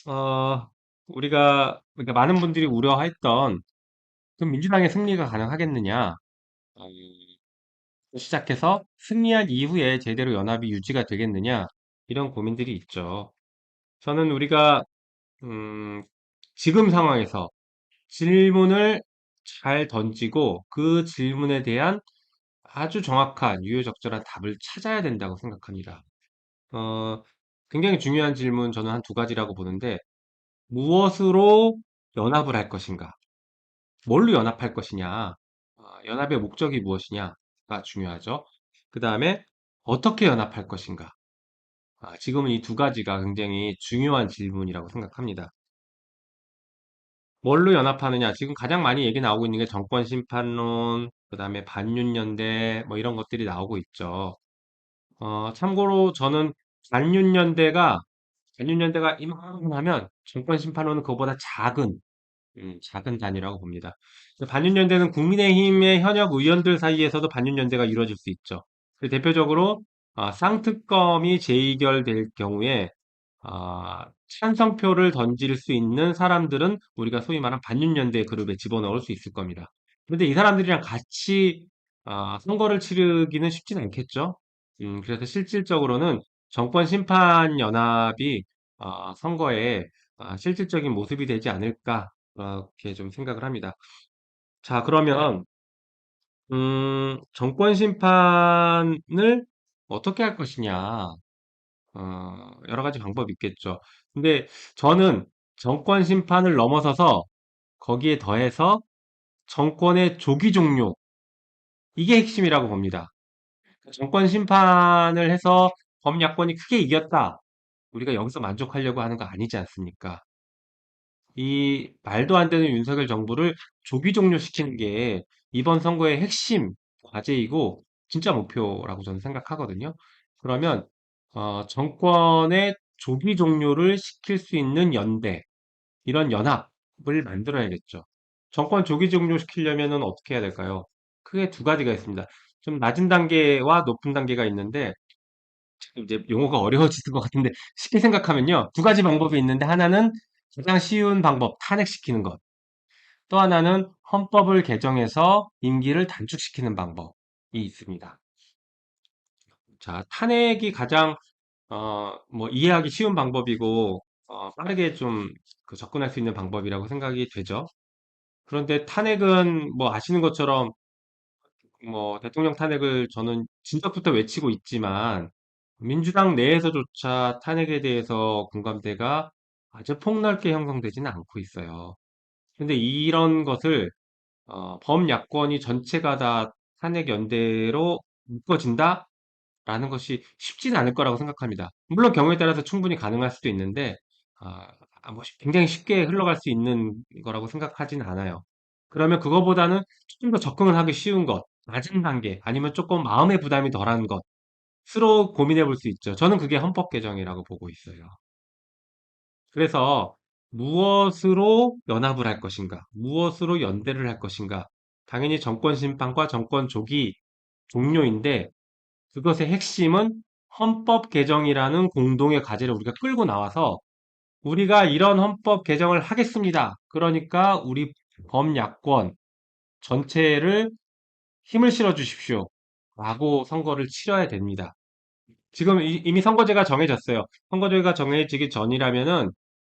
어, 그러니까 많은 분들이 우려했던 그럼 민주당의 승리가 가능하겠느냐? 어, 시작해서 승리한 이후에 제대로 연합이 유지가 되겠느냐? 이런 고민들이 있죠. 저는 우리가 음, 지금 상황에서 질문을 잘 던지고 그 질문에 대한 아주 정확한 유효적절한 답을 찾아야 된다고 생각합니다. 어, 굉장히 중요한 질문 저는 한 두 가지라고 보는데 무엇으로 연합을 할 것인가? 뭘로 연합할 것이냐? 연합의 목적이 무엇이냐가 중요하죠. 그 다음에 어떻게 연합할 것인가? 지금은 이 두 가지가 굉장히 중요한 질문이라고 생각합니다. 뭘로 연합하느냐? 지금 가장 많이 얘기 나오고 있는 게 정권 심판론, 그 다음에 반윤연대, 뭐 이런 것들이 나오고 있죠. 참고로 저는 반윤연대가, 반윤연대가 이만하면 정권 심판론은 그거보다 작은 단위라고 봅니다. 반윤연대는 국민의힘의 현역 의원들 사이에서도 반윤연대가 이루어질 수 있죠. 대표적으로 쌍특검이 재의결될 경우에 찬성표를 던질 수 있는 사람들은 우리가 소위 말하는 반윤연대 그룹에 집어넣을 수 있을 겁니다. 그런데 이 사람들이랑 같이 선거를 치르기는 쉽진 않겠죠. 그래서 실질적으로는 정권 심판 연합이 선거에 실질적인 모습이 되지 않을까 그렇게 좀 생각을 합니다. 자, 그러면 정권 심판을 어떻게 할 것이냐? 여러 가지 방법이 있겠죠. 근데 저는 정권 심판을 넘어서서 거기에 더해서 정권의 조기 종료, 이게 핵심이라고 봅니다. 정권 심판을 해서 범야권이 크게 이겼다. 우리가 여기서 만족하려고 하는 거 아니지 않습니까? 이 말도 안 되는 윤석열 정부를 조기 종료시키는 게 이번 선거의 핵심 과제이고 진짜 목표라고 저는 생각하거든요. 그러면 정권의 조기 종료를 시킬 수 있는 연대, 이런 연합을 만들어야겠죠. 정권 조기 종료시키려면은 어떻게 해야 될까요? 크게 두 가지가 있습니다. 좀 낮은 단계와 높은 단계가 있는데 이제 용어가 어려워지는 것 같은데 쉽게 생각하면요. 두 가지 방법이 있는데 하나는 가장 쉬운 방법, 탄핵시키는 것. 또 하나는 헌법을 개정해서 임기를 단축시키는 방법이 있습니다. 자, 탄핵이 가장 뭐 이해하기 쉬운 방법이고 빠르게 좀 그 접근할 수 있는 방법이라고 생각이 되죠. 그런데 탄핵은 뭐 아시는 것처럼 뭐 대통령 탄핵을 저는 진작부터 외치고 있지만 민주당 내에서조차 탄핵에 대해서 공감대가 아주 폭넓게 형성되지는 않고 있어요. 근데 이런 것을 범야권이 전체가 다 탄핵 연대로 묶어진다라는 것이 쉽지는 않을 거라고 생각합니다. 물론 경우에 따라서 충분히 가능할 수도 있는데 아, 뭐 굉장히 쉽게 흘러갈 수 있는 거라고 생각하지는 않아요. 그러면 그거보다는 좀 더 접근을 하기 쉬운 것, 낮은 단계, 아니면 조금 마음의 부담이 덜한 것으로 고민해 볼 수 있죠. 저는 그게 헌법 개정이라고 보고 있어요. 그래서 무엇으로 연합을 할 것인가, 무엇으로 연대를 할 것인가, 당연히 정권 심판과 정권 조기 종료인데 그것의 핵심은 헌법 개정이라는 공동의 과제를 우리가 끌고 나와서 우리가 이런 헌법 개정을 하겠습니다. 그러니까 우리 범야권 전체를 힘을 실어 주십시오. 라고 선거를 치러야 됩니다. 지금 이미 선거제가 정해졌어요. 선거제가 정해지기 전이라면은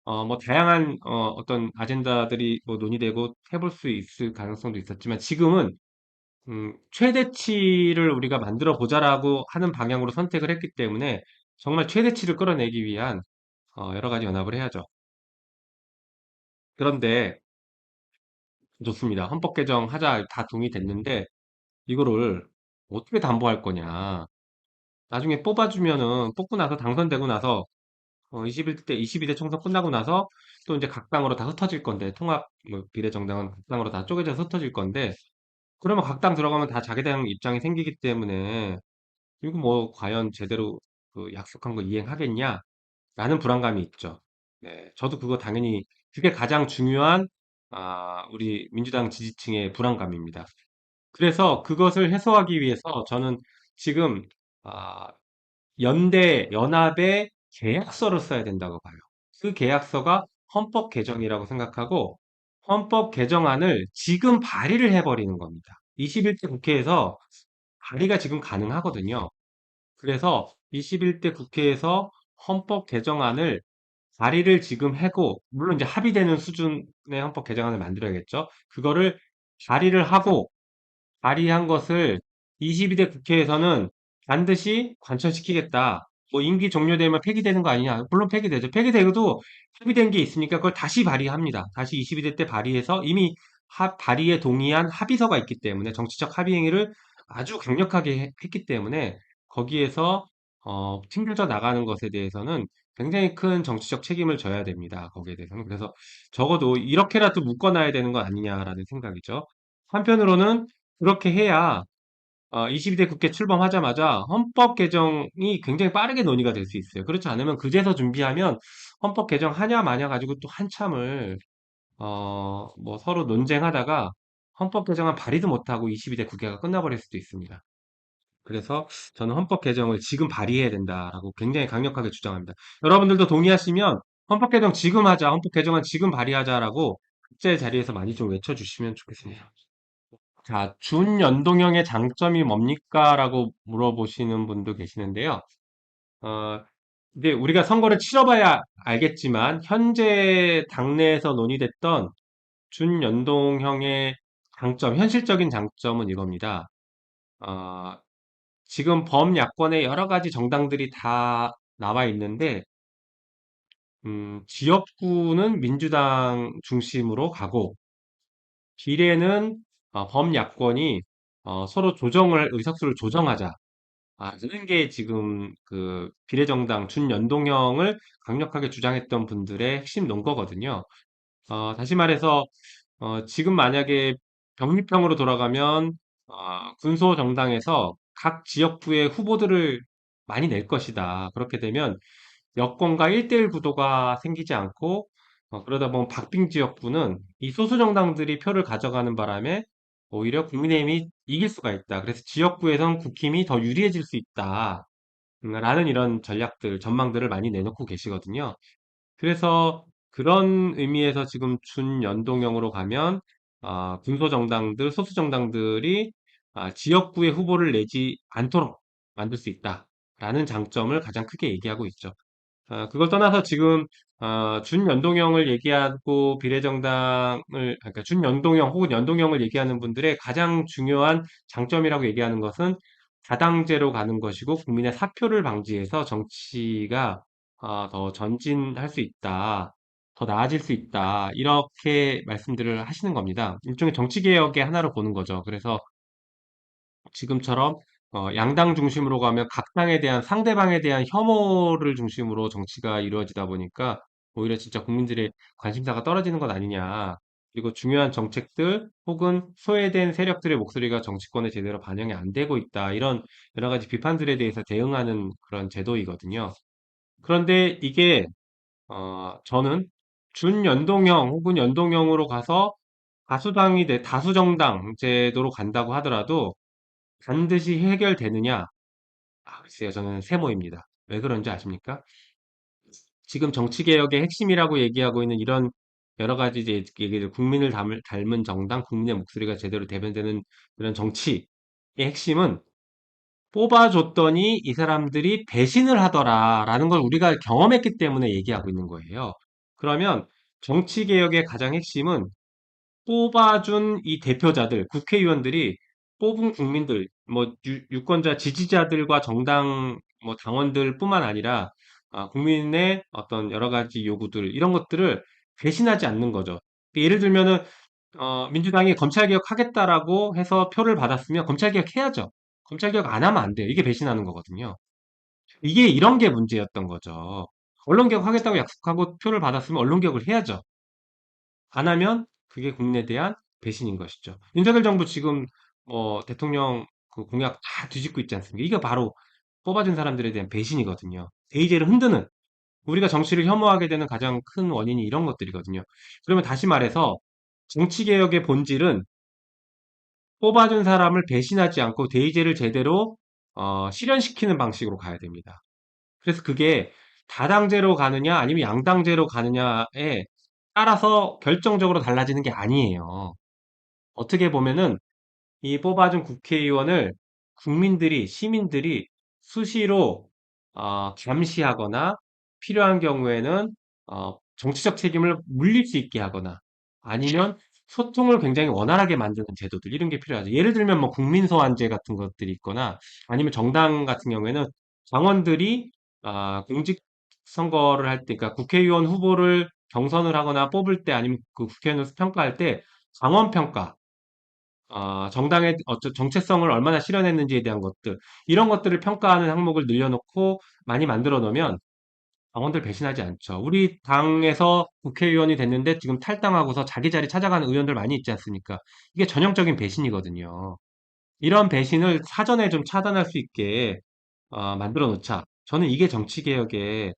뭐 다양한 어떤 아젠다들이 뭐 논의되고 해볼 수 있을 가능성도 있었지만 지금은 최대치를 우리가 만들어 보자라고 하는 방향으로 선택을 했기 때문에 정말 최대치를 끌어내기 위한 여러 가지 연합을 해야죠. 그런데 좋습니다. 헌법 개정 하자 다 동의됐는데 이거를 어떻게 담보할 거냐? 나중에 뽑아주면은 뽑고 나서 당선되고 나서 21대, 22대 총선 끝나고 나서 또 이제 각 당으로 다 흩어질 건데, 통합 뭐 비례정당은 각 당으로 다 쪼개져서 흩어질 건데, 그러면 각 당 들어가면 다 자기 당 입장이 생기기 때문에, 이거 뭐 과연 제대로 그 약속한 거 이행하겠냐? 라는 불안감이 있죠. 네, 저도 그거 당연히, 그게 가장 중요한, 우리 민주당 지지층의 불안감입니다. 그래서 그것을 해소하기 위해서 저는 지금, 아, 연합의 계약서를 써야 된다고 봐요. 그 계약서가 헌법 개정이라고 생각하고 헌법 개정안을 지금 발의를 해버리는 겁니다. 21대 국회에서 발의가 지금 가능하거든요. 그래서 21대 국회에서 헌법 개정안을 발의를 지금 하고, 물론 이제 합의되는 수준의 헌법 개정안을 만들어야겠죠. 그거를 발의를 하고, 발의한 것을 22대 국회에서는 반드시 관철시키겠다. 뭐 임기 종료되면 폐기되는 거 아니냐? 물론 폐기되죠. 폐기되고도 합의된 게 있으니까 그걸 다시 발의합니다. 다시 22대 때 발의해서 이미 발의에 동의한 합의서가 있기 때문에 정치적 합의 행위를 아주 강력하게 했기 때문에 거기에서 튕겨져 나가는 것에 대해서는 굉장히 큰 정치적 책임을 져야 됩니다. 거기에 대해서는. 그래서 적어도 이렇게라도 묶어놔야 되는 거 아니냐라는 생각이죠. 한편으로는 그렇게 해야 22대 국회 출범하자마자 헌법 개정이 굉장히 빠르게 논의가 될 수 있어요. 그렇지 않으면 그제서 준비하면 헌법 개정 하냐 마냐 가지고 또 한참을 뭐 서로 논쟁하다가 헌법 개정안 발의도 못하고 22대 국회가 끝나버릴 수도 있습니다. 그래서 저는 헌법 개정을 지금 발의해야 된다라고 굉장히 강력하게 주장합니다. 여러분들도 동의하시면 헌법 개정 지금 하자, 헌법 개정안 지금 발의하자라고 국제 자리에서 많이 좀 외쳐주시면 좋겠습니다. 자, 준연동형의 장점이 뭡니까? 라고 물어보시는 분도 계시는데요. 어, 근데 우리가 선거를 치러봐야 알겠지만, 현재 당내에서 논의됐던 준연동형의 장점, 현실적인 장점은 이겁니다. 어, 지금 범야권의 여러 가지 정당들이 다 나와 있는데, 지역구는 민주당 중심으로 가고, 비례는 범야권이 서로 의석수를 조정하자. 그런 게 지금 그 비례정당 준연동형을 강력하게 주장했던 분들의 핵심 논거거든요. 다시 말해서 지금 만약에 병립형으로 돌아가면 군소정당에서 각 지역구의 후보들을 많이 낼 것이다. 그렇게 되면 여권과 1대1 구도가 생기지 않고 그러다 보면 박빙 지역구는 이 소수 정당들이 표를 가져가는 바람에 오히려 국민의힘이 이길 수가 있다. 그래서 지역구에선 국힘이 더 유리해질 수 있다. 라는 이런 전략들, 전망들을 많이 내놓고 계시거든요. 그래서 그런 의미에서 지금 준연동형으로 가면 군소 정당들, 소수 정당들이 지역구의 후보를 내지 않도록 만들 수 있다라는 장점을 가장 크게 얘기하고 있죠. 그걸 떠나서 지금 준연동형을 얘기하고 비례정당을 그러니까 준연동형 혹은 연동형을 얘기하는 분들의 가장 중요한 장점이라고 얘기하는 것은 다당제로 가는 것이고 국민의 사표를 방지해서 정치가 더 전진할 수 있다, 더 나아질 수 있다 이렇게 말씀들을 하시는 겁니다. 일종의 정치개혁의 하나로 보는 거죠. 그래서 지금처럼 양당 중심으로 가면 각 당에 대한 상대방에 대한 혐오를 중심으로 정치가 이루어지다 보니까 오히려 진짜 국민들의 관심사가 떨어지는 것 아니냐. 그리고 중요한 정책들 혹은 소외된 세력들의 목소리가 정치권에 제대로 반영이 안 되고 있다. 이런 여러 가지 비판들에 대해서 대응하는 그런 제도이거든요. 그런데 이게 저는 준연동형 혹은 연동형으로 가서 다수정당 제도로 간다고 하더라도 반드시 해결되느냐? 글쎄요, 저는 세모입니다. 왜 그런지 아십니까? 지금 정치개혁의 핵심이라고 얘기하고 있는 이런 여러 가지 이제 국민을 닮은 정당, 국민의 목소리가 제대로 대변되는 그런 정치의 핵심은 뽑아줬더니 이 사람들이 배신을 하더라라는 걸 우리가 경험했기 때문에 얘기하고 있는 거예요. 그러면 정치개혁의 가장 핵심은 뽑아준 이 대표자들, 국회의원들이 뽑은 국민들, 뭐 유권자 지지자들과 정당 뭐 당원들뿐만 아니라 국민의 어떤 여러 가지 요구들 이런 것들을 배신하지 않는 거죠. 예를 들면은 민주당이 검찰개혁 하겠다라고 해서 표를 받았으면 검찰개혁 해야죠. 검찰개혁 안 하면 안 돼요. 이게 배신하는 거거든요. 이게 이런 게 문제였던 거죠. 언론개혁 하겠다고 약속하고 표를 받았으면 언론개혁을 해야죠. 안 하면 그게 국민에 대한 배신인 것이죠. 윤석열 정부 지금 대통령 그 공약 다 뒤집고 있지 않습니까? 이게 바로 뽑아준 사람들에 대한 배신이거든요. 대의제를 흔드는 우리가 정치를 혐오하게 되는 가장 큰 원인이 이런 것들이거든요. 그러면 다시 말해서 정치개혁의 본질은 뽑아준 사람을 배신하지 않고 대의제를 제대로 실현시키는 방식으로 가야 됩니다. 그래서 그게 다당제로 가느냐 아니면 양당제로 가느냐에 따라서 결정적으로 달라지는 게 아니에요. 어떻게 보면은 이 뽑아준 국회의원을 시민들이 수시로 감시하거나 필요한 경우에는 정치적 책임을 물릴 수 있게 하거나 아니면 소통을 굉장히 원활하게 만드는 제도들 이런 게 필요하죠. 예를 들면 뭐 국민소환제 같은 것들이 있거나 아니면 정당 같은 경우에는 당원들이 공직 선거를 할 때, 그러니까 국회의원 후보를 경선을 하거나 뽑을 때 아니면 그 국회의원을 평가할 때 당원 평가 정당의 정체성을 얼마나 실현했는지에 대한 것들, 이런 것들을 평가하는 항목을 늘려놓고 많이 만들어 놓으면 당원들 배신하지 않죠. 우리 당에서 국회의원이 됐는데 지금 탈당하고서 자기 자리 찾아가는 의원들 많이 있지 않습니까? 이게 전형적인 배신이거든요. 이런 배신을 사전에 좀 차단할 수 있게 만들어 놓자. 저는 이게 정치개혁의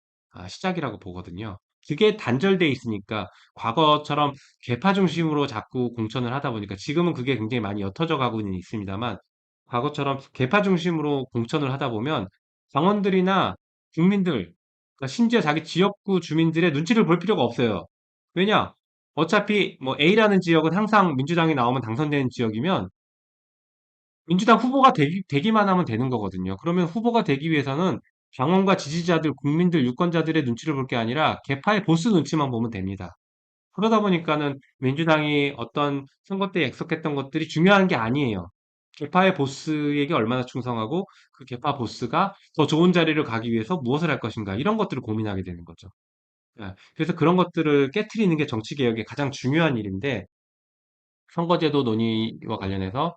시작이라고 보거든요. 그게 단절돼 있으니까 과거처럼 계파 중심으로 자꾸 공천을 하다 보니까 지금은 그게 굉장히 많이 옅어져 가고는 있습니다만 과거처럼 계파 중심으로 공천을 하다 보면 당원들이나 국민들, 그러니까 심지어 자기 지역구 주민들의 눈치를 볼 필요가 없어요. 왜냐? 어차피 뭐 A라는 지역은 항상 민주당이 나오면 당선되는 지역이면 민주당 후보가 되기만 하면 되는 거거든요. 그러면 후보가 되기 위해서는 당원과 지지자들, 국민들, 유권자들의 눈치를 볼 게 아니라 개파의 보스 눈치만 보면 됩니다. 그러다 보니까는 민주당이 어떤 선거 때 약속했던 것들이 중요한 게 아니에요. 개파의 보스에게 얼마나 충성하고 그 개파 보스가 더 좋은 자리를 가기 위해서 무엇을 할 것인가 이런 것들을 고민하게 되는 거죠. 예, 그래서 그런 것들을 깨트리는 게 정치개혁의 가장 중요한 일인데 선거제도 논의와 관련해서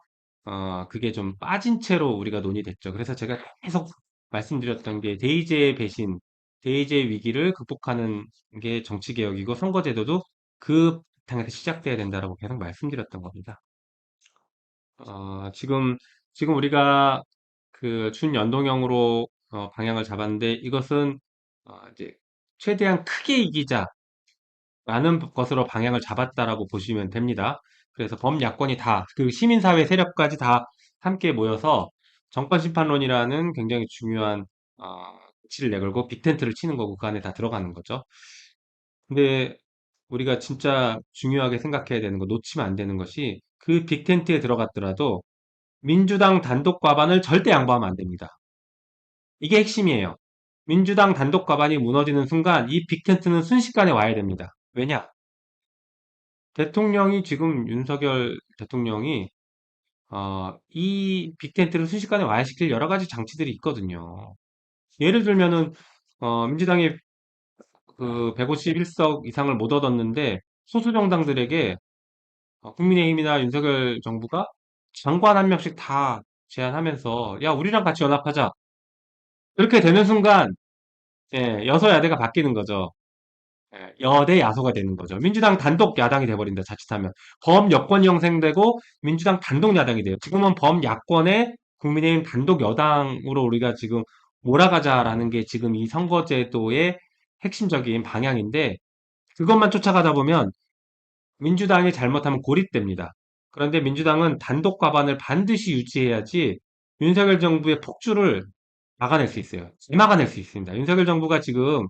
그게 좀 빠진 채로 우리가 논의됐죠. 그래서 제가 계속 말씀드렸던 게 대의제 배신, 대의제 위기를 극복하는 게 정치개혁이고 선거제도도 그 바탕에서 시작돼야 된다라고 계속 말씀드렸던 겁니다. 지금 우리가 그 준연동형으로 방향을 잡았는데 이것은 이제 최대한 크게 이기자 라는 것으로 방향을 잡았다라고 보시면 됩니다. 그래서 범야권이 다, 그 시민사회 세력까지 다 함께 모여서 정권심판론이라는 굉장히 중요한, 가치를 내걸고 빅텐트를 치는 거고 그 안에 다 들어가는 거죠. 근데 우리가 진짜 중요하게 생각해야 되는 거, 놓치면 안 되는 것이 그 빅텐트에 들어갔더라도 민주당 단독 과반을 절대 양보하면 안 됩니다. 이게 핵심이에요. 민주당 단독 과반이 무너지는 순간 이 빅텐트는 순식간에 와야 됩니다. 왜냐? 대통령이 지금 윤석열 대통령이 이 빅텐트를 순식간에 와해시킬 여러 가지 장치들이 있거든요. 예를 들면은 민주당이 그 151석 이상을 못 얻었는데 소수 정당들에게 국민의힘이나 윤석열 정부가 장관 한 명씩 다 제안하면서 야 우리랑 같이 연합하자. 그렇게 되는 순간 예, 여서야대가 바뀌는 거죠. 예, 여대 야소가 되는 거죠. 민주당 단독 야당이 돼버린다, 자칫하면. 범여권이 형성되고 민주당 단독 야당이 돼요. 지금은 범야권의 국민의힘 단독 여당으로 우리가 지금 몰아가자라는 게 지금 이 선거제도의 핵심적인 방향인데 그것만 쫓아가다 보면 민주당이 잘못하면 고립됩니다. 그런데 민주당은 단독 과반을 반드시 유지해야지 윤석열 정부의 폭주를 막아낼 수 있어요. 막아낼 수 있습니다. 윤석열 정부가 지금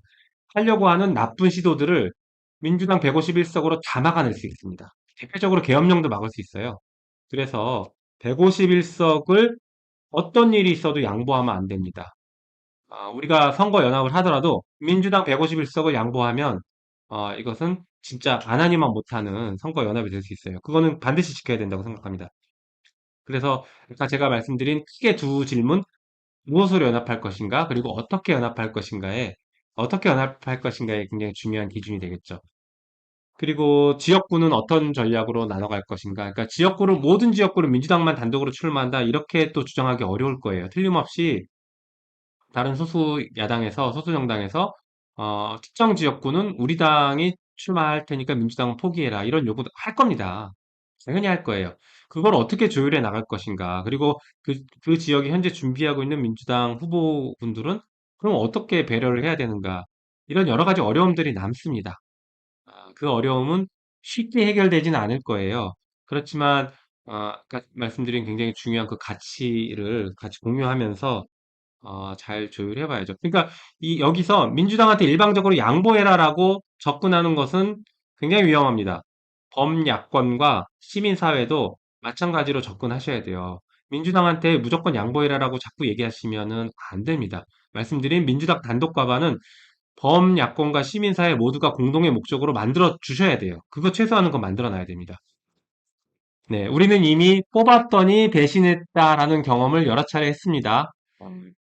하려고 하는 나쁜 시도들을 민주당 151석으로 다 막아낼 수 있습니다. 대표적으로 계엄령도 막을 수 있어요. 그래서 151석을 어떤 일이 있어도 양보하면 안 됩니다. 우리가 선거 연합을 하더라도 민주당 151석을 양보하면 이것은 진짜 안 하니만 못하는 선거 연합이 될 수 있어요. 그거는 반드시 지켜야 된다고 생각합니다. 그래서 아까 제가 말씀드린 크게 두 질문, 무엇으로 연합할 것인가, 그리고 어떻게 연합할 것인가에 굉장히 중요한 기준이 되겠죠. 그리고 지역구는 어떤 전략으로 나눠갈 것인가. 그러니까 모든 지역구를 민주당만 단독으로 출마한다. 이렇게 또 주장하기 어려울 거예요. 틀림없이 다른 소수 야당에서, 소수 정당에서, 특정 지역구는 우리 당이 출마할 테니까 민주당은 포기해라. 이런 요구도 할 겁니다. 당연히 할 거예요. 그걸 어떻게 조율해 나갈 것인가. 그리고 그 지역이 현재 준비하고 있는 민주당 후보분들은 그럼 어떻게 배려를 해야 되는가. 이런 여러 가지 어려움들이 남습니다. 그 어려움은 쉽게 해결되지는 않을 거예요. 그렇지만, 아까 말씀드린 굉장히 중요한 그 가치를 같이 공유하면서 잘 조율해봐야죠. 그러니까 여기서 민주당한테 일방적으로 양보해라라고 접근하는 것은 굉장히 위험합니다. 범야권과 시민사회도 마찬가지로 접근하셔야 돼요. 민주당한테 무조건 양보해라라고 자꾸 얘기하시면은 안 됩니다. 말씀드린 민주당 단독 과반은 범야권과 시민사회 모두가 공동의 목적으로 만들어 주셔야 돼요. 그거 최소한은 거 만들어 놔야 됩니다. 네, 우리는 이미 뽑았더니 배신했다라는 경험을 여러 차례 했습니다.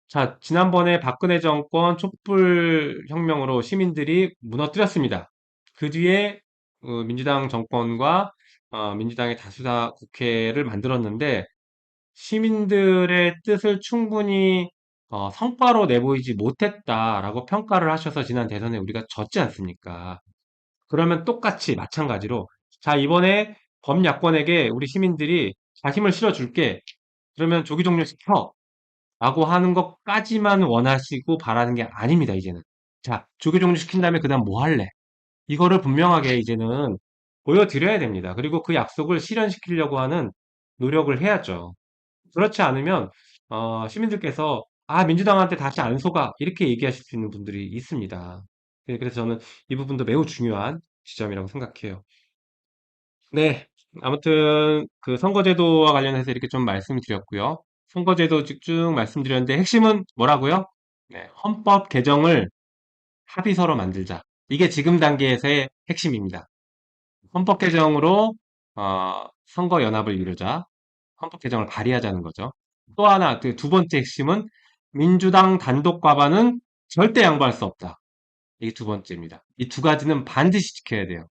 자, 지난번에 박근혜 정권 촛불혁명으로 시민들이 무너뜨렸습니다. 그 뒤에 민주당 정권과 민주당의 다수다 국회를 만들었는데 시민들의 뜻을 충분히 성과로 내보이지 못했다라고 평가를 하셔서 지난 대선에 우리가 졌지 않습니까? 그러면 똑같이 마찬가지로 자, 이번에 범야권에게 우리 시민들이 자, 힘을 실어줄게. 그러면 조기 종료시켜. 라고 하는 것까지만 원하시고 바라는 게 아닙니다, 이제는. 자, 조기 종료시킨 다음에 그 다음 뭐 할래? 이거를 분명하게 이제는 보여드려야 됩니다. 그리고 그 약속을 실현시키려고 하는 노력을 해야죠. 그렇지 않으면, 시민들께서, 아, 민주당한테 다시 안 속아. 이렇게 얘기하실 수 있는 분들이 있습니다. 그래서 저는 이 부분도 매우 중요한 지점이라고 생각해요. 네. 아무튼 그 선거제도와 관련해서 이렇게 좀 말씀드렸고요. 선거제도 쭉 말씀드렸는데 핵심은 뭐라고요? 네, 헌법 개정을 합의서로 만들자. 이게 지금 단계에서의 핵심입니다. 헌법 개정으로 선거 연합을 이루자. 헌법 개정을 발의하자는 거죠. 또 하나, 그 두 번째 핵심은 민주당 단독 과반은 절대 양보할 수 없다. 이게 두 번째입니다. 이 두 가지는 반드시 지켜야 돼요.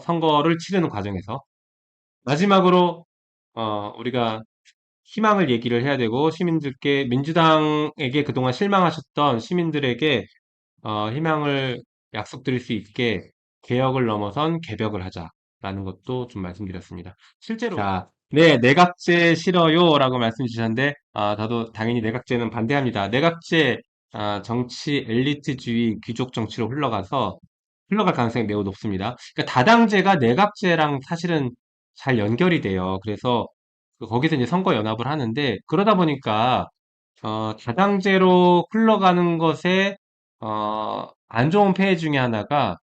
선거를 치르는 과정에서. 마지막으로 우리가 희망을 얘기를 해야 되고 시민들께 민주당에게 그동안 실망하셨던 시민들에게 희망을 약속드릴 수 있게 개혁을 넘어선 개벽을 하자라는 것도 좀 말씀드렸습니다. 실제로 자, 네, 내각제 싫어요라고 말씀 주셨는데 저도 당연히 내각제는 반대합니다. 내각제 정치 엘리트주의 귀족 정치로 흘러갈 가능성이 매우 높습니다. 그러니까 다당제가 내각제랑 사실은 잘 연결이 돼요. 그래서 거기서 이제 선거 연합을 하는데 그러다 보니까 다당제로 흘러가는 것에 안 좋은 폐해 중에 하나가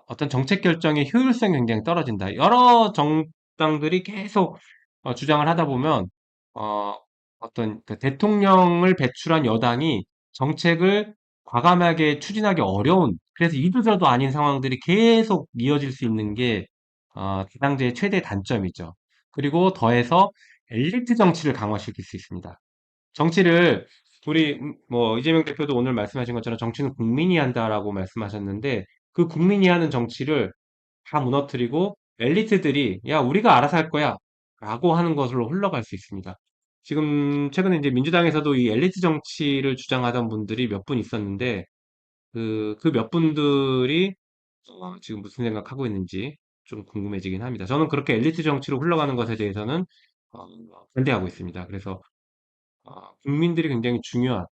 어떤 정책 결정의 효율성이 굉장히 떨어진다. 여러 정당들이 계속 주장을 하다 보면 어, 어떤 그 대통령을 배출한 여당이 정책을 과감하게 추진하기 어려운 그래서 이도저도 아닌 상황들이 계속 이어질 수 있는 게 다당제의 최대 단점이죠. 그리고 더해서 엘리트 정치를 강화시킬 수 있습니다. 정치를 우리 뭐 이재명 대표도 오늘 말씀하신 것처럼 정치는 국민이 한다라고 말씀하셨는데 그 국민이 하는 정치를 다 무너뜨리고 엘리트들이 야 우리가 알아서 할 거야 라고 하는 것으로 흘러갈 수 있습니다. 지금 최근에 이제 민주당에서도 이 엘리트 정치를 주장하던 분들이 몇 분 있었는데 그 몇 분들이 지금 무슨 생각하고 있는지 좀 궁금해지긴 합니다. 저는 그렇게 엘리트 정치로 흘러가는 것에 대해서는 어, 반대하고 있습니다. 그래서 국민들이 굉장히 중요한,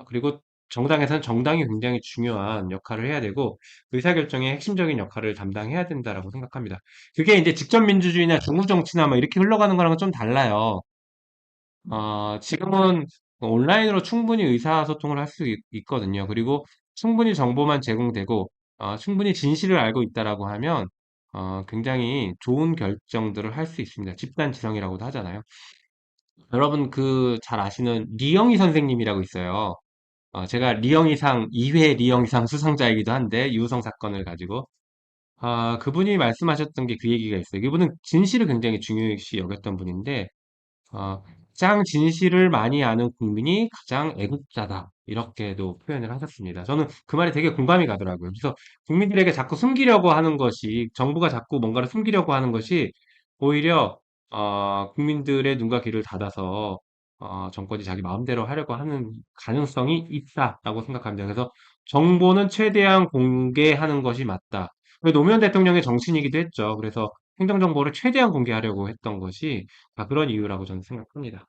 그리고 정당에서는 정당이 굉장히 중요한 역할을 해야 되고, 의사결정의 핵심적인 역할을 담당해야 된다라고 생각합니다. 그게 이제 직접민주주의나 중구정치나 뭐 이렇게 흘러가는 거랑은 좀 달라요. 지금은 온라인으로 충분히 의사소통을 할 수 있거든요. 그리고 충분히 정보만 제공되고, 충분히 진실을 알고 있다라고 하면, 굉장히 좋은 결정들을 할 수 있습니다. 집단지성이라고도 하잖아요. 여러분 그 잘 아시는 리영희 선생님이라고 있어요. 제가 리영희상 2회 리영희상 수상자이기도 한데 유성 사건을 가지고 그분이 말씀하셨던 게 그 얘기가 있어요. 이분은 진실을 굉장히 중요시 여겼던 분인데 가장 진실을 많이 아는 국민이 가장 애국자다. 이렇게도 표현을 하셨습니다. 저는 그 말이 되게 공감이 가더라고요. 그래서 국민들에게 자꾸 숨기려고 하는 것이, 정부가 자꾸 뭔가를 숨기려고 하는 것이 오히려 국민들의 눈과 귀를 닫아서 정권이 자기 마음대로 하려고 하는 가능성이 있다라고 생각합니다. 그래서 정보는 최대한 공개하는 것이 맞다. 노무현 대통령의 정신이기도 했죠. 그래서 행정정보를 최대한 공개하려고 했던 것이 다 그런 이유라고 저는 생각합니다.